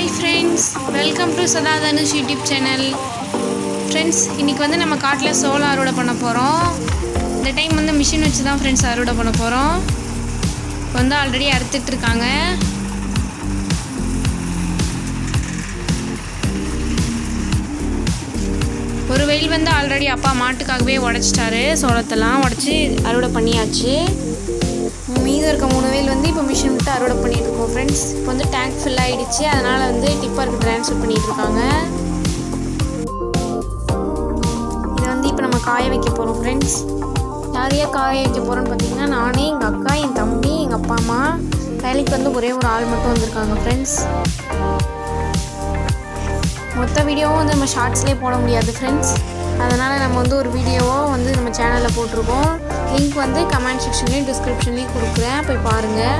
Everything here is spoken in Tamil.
ஹாய் ஃப்ரெண்ட்ஸ், வெல்கம் டு சதா தனுஷ் யூடியூப் சேனல். ஃப்ரெண்ட்ஸ், இன்றைக்கி வந்து நம்ம காட்டில் சோளம் அறுவடை பண்ண போகிறோம். இந்த டைம் வந்து மிஷின் வச்சு தான் ஃப்ரெண்ட்ஸ் அறுவடை பண்ண போகிறோம். இப்போ வந்து ஆல்ரெடி அறுத்துட்ருக்காங்க. ஒரு வெயில் வந்து ஆல்ரெடி அப்பா மாட்டுக்காகவே உடச்சிட்டாரு. சோளத்தெல்லாம் உடச்சி அறுவடை பண்ணியாச்சு. மீதம் இருக்க 3 வெயில் வந்து இப்போ மிஷின் விட்டு அறுவடை பண்ணிகிட்டு இருக்கோம் ஃப்ரெண்ட்ஸ். இப்போ வந்து டேங்க் ஃபில் ஆகிடுச்சு, அதனால் வந்து டிப்பருக்கு ட்ரான்ஸ்ஃபர் பண்ணிகிட்ருக்காங்க. இதை வந்து இப்போ நம்ம காய வைக்க போகிறோம் ஃப்ரெண்ட்ஸ். யாரையா காய வைக்க போகிறோன்னு பார்த்தீங்கன்னா, நானே, எங்கள் அக்கா, என் தம்பி, எங்கள் அப்பா அம்மா. வேலைக்கு வந்து ஒரே ஒரு ஆள் மட்டும் வந்திருக்காங்க ஃப்ரெண்ட்ஸ். மொத்த வீடியோவும் வந்து நம்ம ஷார்ட்ஸ்லேயே போட முடியாது ஃப்ரெண்ட்ஸ். அதனால் நம்ம வந்து ஒரு வீடியோவோ வந்து நம்ம சேனலில் போட்டிருக்கோம். லிங்க் வந்து கமெண்ட் செக்ஷன்லேயும் டிஸ்கிரிப்ஷன்லேயும் கொடுக்குறேன், போய் பாருங்கள்.